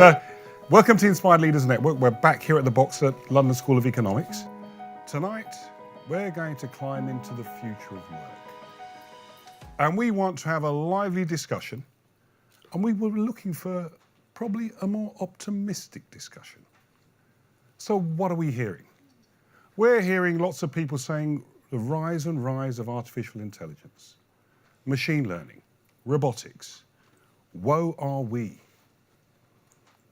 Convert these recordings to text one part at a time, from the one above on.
So, welcome to Inspired Leaders Network. We're back here at the box at London School of Economics. Tonight, we're going to climb into the future of work. And we want to have a lively discussion. And we were looking for probably a more optimistic discussion. So what are we hearing? We're hearing lots of people saying the rise and rise of artificial intelligence, machine learning, robotics. Woe are we?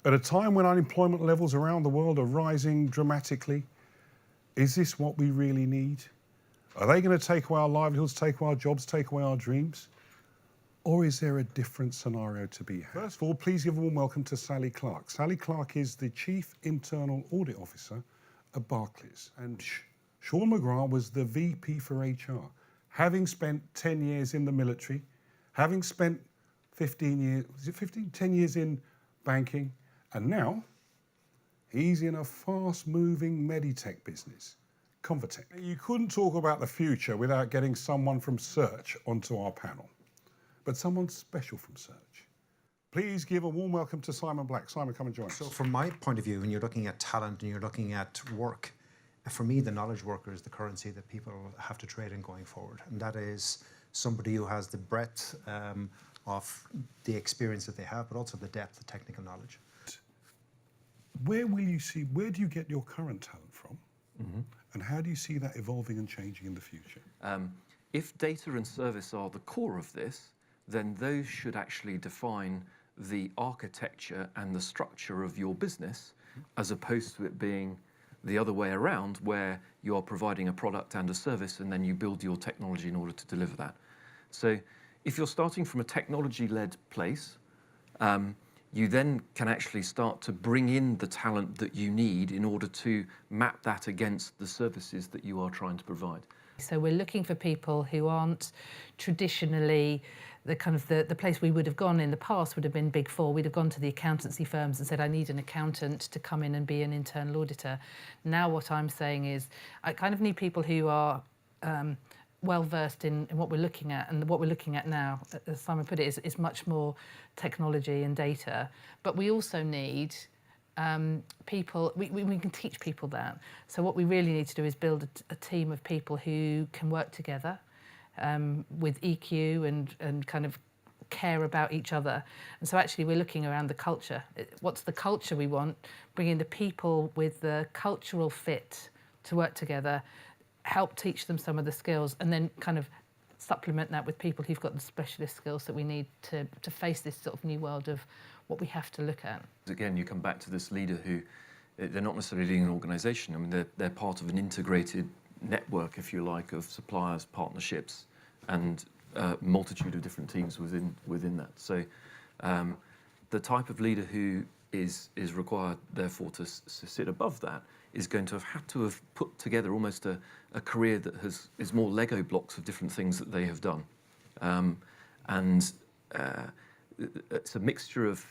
At a time when unemployment levels around the world are rising dramatically, is this what we really need? Are they going to take away our livelihoods, take away our jobs, take away our dreams? Or is there a different scenario to be had? First of all, please give a warm welcome to Sally Clark. Sally Clark is the Chief Internal Audit Officer at Barclays. And Sean McGrath was the VP for HR. Having spent 10 years in the military, having spent 15 years, was it 15? 10 years in banking, and now he's in a fast-moving meditech business, Convatec. You couldn't talk about the future without getting someone from Search onto our panel, but someone special from Search. Please give a warm welcome to Simon Black. Simon, come and join us. So from my point of view, when you're looking at talent and you're looking at work, for me, the knowledge worker is the currency that people have to trade in going forward. And that is somebody who has the breadth of the experience that they have, but also the depth of technical knowledge. Where do you get your current talent from? And how do you see that evolving and changing in the future? If data and service are the core of this, then those should actually define the architecture and the structure of your business, as opposed to it being the other way around, where you are providing a product and a service and then you build your technology in order to deliver that. So if you're starting from a technology-led place, you then can actually start to bring in the talent that you need in order to map that against the services that you are trying to provide. So we're looking for people who aren't traditionally the place we would have gone in the past would have been Big Four. We'd have gone to the accountancy firms and said, I need an accountant to come in and be an internal auditor. Now what I'm saying is I kind of need people who are well versed in what we're looking at, and what we're looking at now, as Simon put it, is much more technology and data. But we also need people, we can teach people that. So what we really need to do is build a team of people who can work together with EQ and kind of care about each other. And so actually we're looking around the culture. What's the culture we want? Bringing the people with the cultural fit to work together, help teach them some of the skills, and then kind of supplement that with people who've got the specialist skills that we need to face this sort of new world of what we have to look at. Again, you come back to this leader who, they're not necessarily leading an organisation. I mean, they're part of an integrated network, if you like, of suppliers, partnerships, and a multitude of different teams within that. So the type of leader who is required, therefore, to sit above that is going to have had to have put together almost a career that is more Lego blocks of different things that they have done. It's a mixture of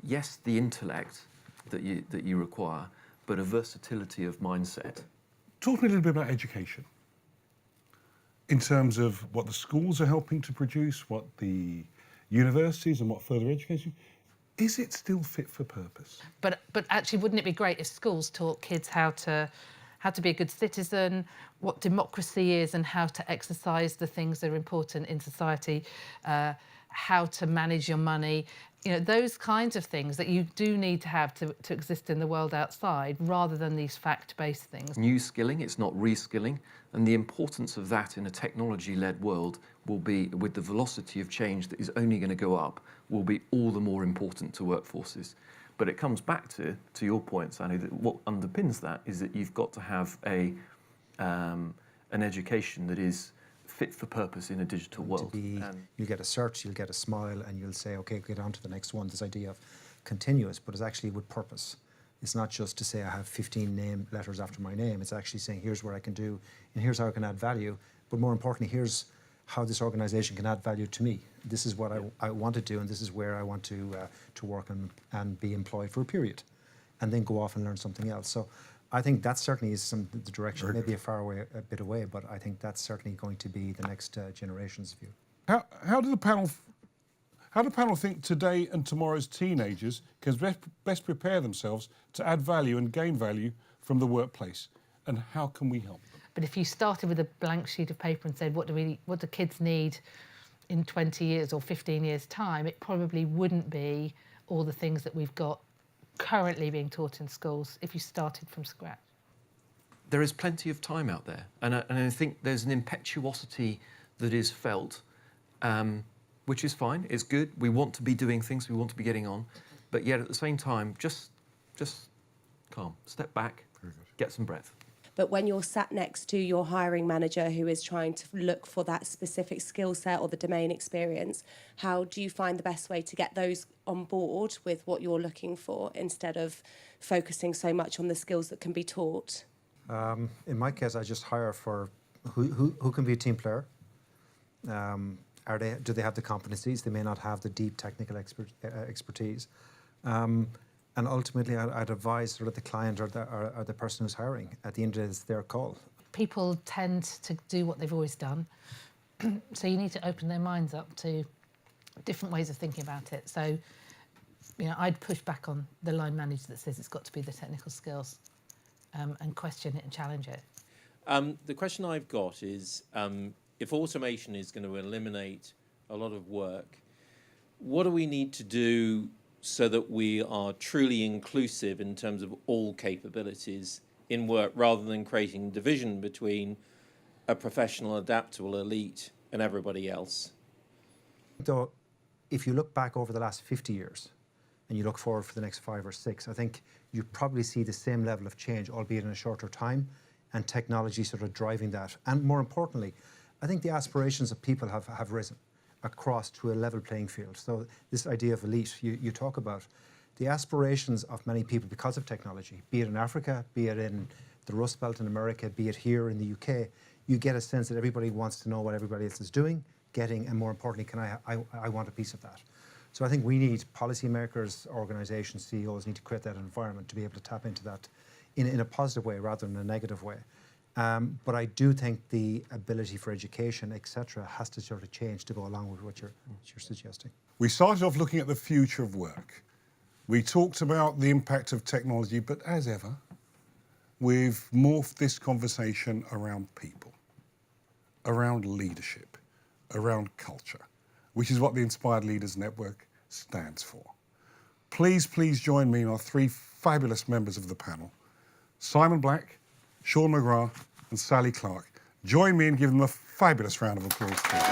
yes, the intellect that you require, but a versatility of mindset. Talk to me a little bit about education, in terms of what the schools are helping to produce, what the universities and what further education. Is it still fit for purpose? But actually, wouldn't it be great if schools taught kids how to be a good citizen, what democracy is, and how to exercise the things that are important in society, how to manage your money, those kinds of things that you do need to have to exist in the world outside, rather than these fact-based things. New skilling, it's not reskilling, and the importance of that in a technology-led world will be, with the velocity of change that is only going to go up, will be all the more important to workforces. But it comes back to your point, Sally, that what underpins that is that you've got to have an education that is fit for purpose in a digital world. You'll get a search, you'll get a smile, and you'll say, okay, get on to the next one. This idea of continuous, but it's actually with purpose. It's not just to say I have 15 name letters after my name. It's actually saying here's where I can do, and here's how I can add value. But more importantly, here's how this organisation can add value to me. This is what I want to do, and this is where I want to work and be employed for a period, and then go off and learn something else. So I think that certainly is the direction, maybe a bit away, but I think that's certainly going to be the next generation's view. How do the panel How do the panel think today and tomorrow's teenagers can best prepare themselves to add value and gain value from the workplace? And how can we help them? But if you started with a blank sheet of paper and said, what do kids need in 20 years or 15 years' time, it probably wouldn't be all the things that we've got currently being taught in schools if you started from scratch. There is plenty of time out there, and I think there's an impetuosity that is felt, which is fine, it's good. We want to be doing things, we want to be getting on, but yet at the same time, just calm, step back, get some breath. But when you're sat next to your hiring manager who is trying to look for that specific skill set or the domain experience, how do you find the best way to get those on board with what you're looking for instead of focusing so much on the skills that can be taught? In my case, I just hire for who can be a team player. Do they have the competencies? They may not have the deep technical expertise. And ultimately, I'd advise sort of the client or the person who's hiring. At the end of the day, it's their call. People tend to do what they've always done. So you need to open their minds up to different ways of thinking about it. So, I'd push back on the line manager that says it's got to be the technical skills and question it and challenge it. The question I've got is, if automation is going to eliminate a lot of work, what do we need to do so that we are truly inclusive in terms of all capabilities in work, rather than creating division between a professional, adaptable elite and everybody else? Though, if you look back over the last 50 years and you look forward for the next 5 or 6, I think you probably see the same level of change, albeit in a shorter time, and technology sort of driving that. And more importantly, I think the aspirations of people have risen across to a level playing field. So this idea of elite you talk about, the aspirations of many people because of technology, be it in Africa, be it in the Rust Belt in America, be it here in the UK, you get a sense that everybody wants to know what everybody else is doing, getting, and more importantly, I want a piece of that. So I think we need policymakers, organisations, CEOs need to create that environment to be able to tap into that in a positive way rather than a negative way. But I do think the ability for education, etc., has to sort of change to go along with what you're suggesting. We started off looking at the future of work. We talked about the impact of technology, but as ever, we've morphed this conversation around people, around leadership, around culture, which is what the Inspired Leaders Network stands for. Please join me and our 3 fabulous members of the panel, Simon Black, Sean McGrath and Sally Clark. Join me and give them a fabulous round of applause, please.